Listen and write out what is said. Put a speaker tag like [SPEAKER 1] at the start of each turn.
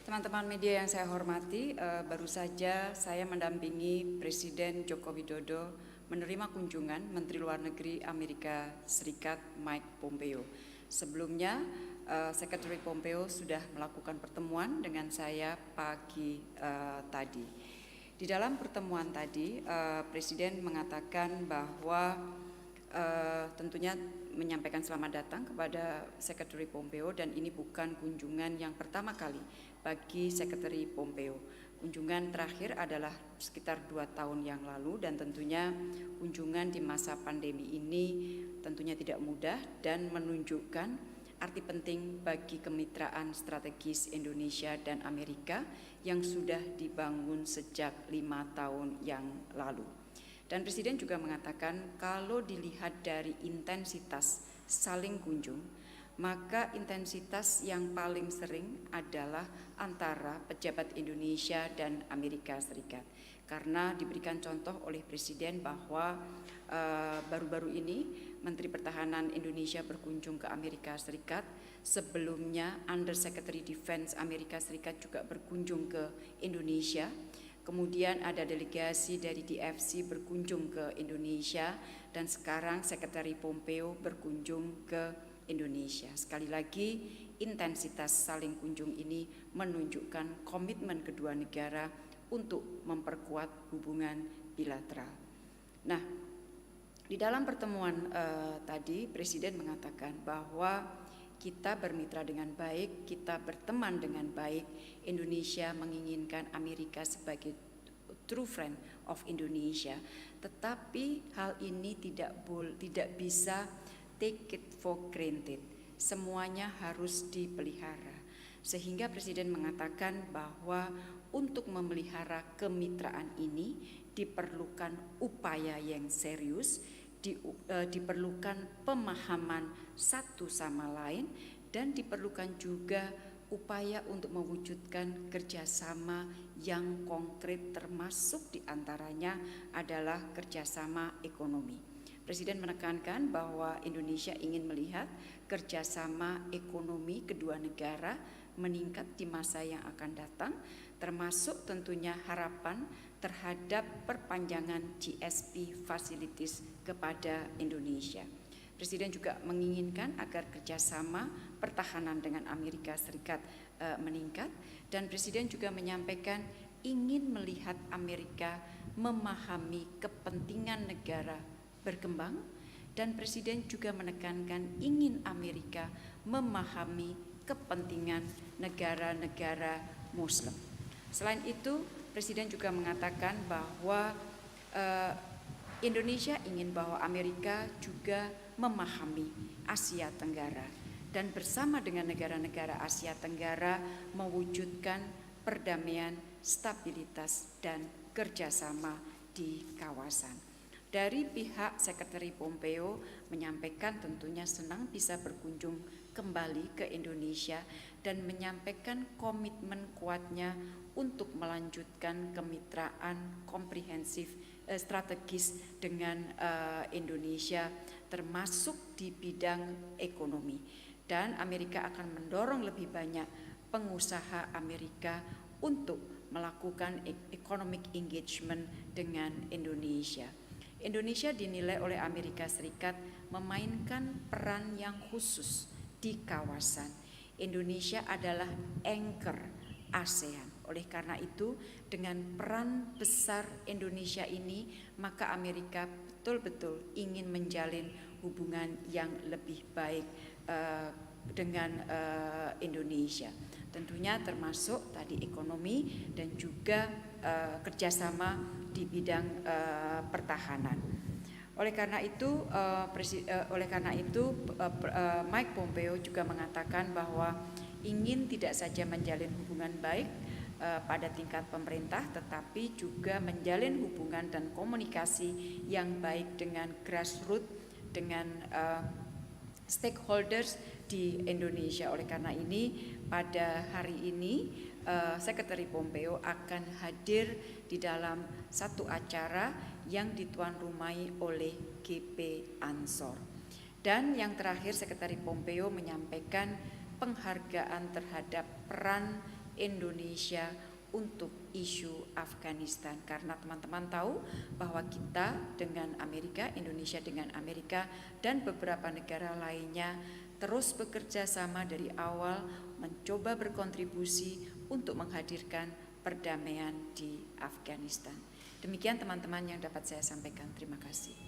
[SPEAKER 1] Teman-teman media yang saya hormati, baru saja saya mendampingi Presiden Joko Widodo menerima kunjungan Menteri Luar Negeri Amerika Serikat Mike Pompeo. Sebelumnya, Secretary Pompeo sudah melakukan pertemuan dengan saya pagi tadi. Di dalam pertemuan tadi, Presiden mengatakan bahwa tentunya menyampaikan selamat datang kepada Secretary Pompeo, dan ini bukan kunjungan yang pertama kali bagi Secretary Pompeo. Kunjungan terakhir adalah sekitar 2 tahun yang lalu, dan tentunya kunjungan di masa pandemi ini tentunya tidak mudah dan menunjukkan arti penting bagi kemitraan strategis Indonesia dan Amerika yang sudah dibangun sejak 5 tahun yang lalu. Dan Presiden juga mengatakan kalau dilihat dari intensitas saling kunjung, maka intensitas yang paling sering adalah antara pejabat Indonesia dan Amerika Serikat. Karena diberikan contoh oleh Presiden bahwa baru-baru ini Menteri Pertahanan Indonesia berkunjung ke Amerika Serikat. Sebelumnya Undersecretary Defense Amerika Serikat juga berkunjung ke Indonesia. Kemudian ada delegasi dari DFC berkunjung ke Indonesia, dan sekarang Secretary Pompeo berkunjung ke Indonesia. Sekali lagi, intensitas saling kunjung ini menunjukkan komitmen kedua negara untuk memperkuat hubungan bilateral. Nah, di dalam pertemuan tadi Presiden mengatakan bahwa kita bermitra dengan baik, kita berteman dengan baik. Indonesia menginginkan Amerika sebagai true friend of Indonesia, tetapi hal ini tidak bisa take it for granted. Semuanya harus dipelihara. Sehingga Presiden mengatakan bahwa untuk memelihara kemitraan ini diperlukan upaya yang serius, diperlukan pemahaman satu sama lain, dan diperlukan juga upaya untuk mewujudkan kerjasama yang konkret, termasuk diantaranya adalah kerjasama ekonomi. Presiden menekankan bahwa Indonesia ingin melihat kerjasama ekonomi kedua negara meningkat di masa yang akan datang, termasuk tentunya harapan terhadap perpanjangan GSP facilities kepada Indonesia. Presiden juga menginginkan agar kerjasama pertahanan dengan Amerika Serikat meningkat, dan Presiden juga menyampaikan ingin melihat Amerika memahami kepentingan negara berkembang, dan Presiden juga menekankan ingin Amerika memahami kepentingan negara-negara Muslim. Selain itu, Presiden juga mengatakan bahwa Indonesia ingin bahwa Amerika juga memahami Asia Tenggara, dan bersama dengan negara-negara Asia Tenggara mewujudkan perdamaian, stabilitas, dan kerjasama di kawasan. Dari pihak Secretary Pompeo menyampaikan tentunya senang bisa berkunjung kembali ke Indonesia dan menyampaikan komitmen kuatnya untuk melanjutkan kemitraan komprehensif strategis dengan Indonesia, termasuk di bidang ekonomi. Dan Amerika akan mendorong lebih banyak pengusaha Amerika untuk melakukan economic engagement dengan Indonesia. Indonesia dinilai oleh Amerika Serikat memainkan peran yang khusus di kawasan. Indonesia adalah anchor ASEAN. Oleh karena itu, dengan peran besar Indonesia ini, maka Amerika betul-betul ingin menjalin hubungan yang lebih baik dengan Indonesia. Tentunya termasuk tadi ekonomi dan juga kerjasama di bidang pertahanan. Oleh karena itu, Mike Pompeo juga mengatakan bahwa ingin tidak saja menjalin hubungan baik pada tingkat pemerintah, tetapi juga menjalin hubungan dan komunikasi yang baik dengan grassroots, dengan stakeholders di Indonesia. Oleh karena ini, pada hari ini Secretary Pompeo akan hadir di dalam satu acara yang dituan rumahi oleh GP Ansor. Dan yang terakhir, Secretary Pompeo menyampaikan penghargaan terhadap peran Indonesia untuk isu Afghanistan, karena teman-teman tahu bahwa kita dengan Amerika, Indonesia dengan Amerika dan beberapa negara lainnya terus bekerja sama dari awal mencoba berkontribusi untuk menghadirkan perdamaian di Afghanistan. Demikian teman-teman yang dapat saya sampaikan. Terima kasih.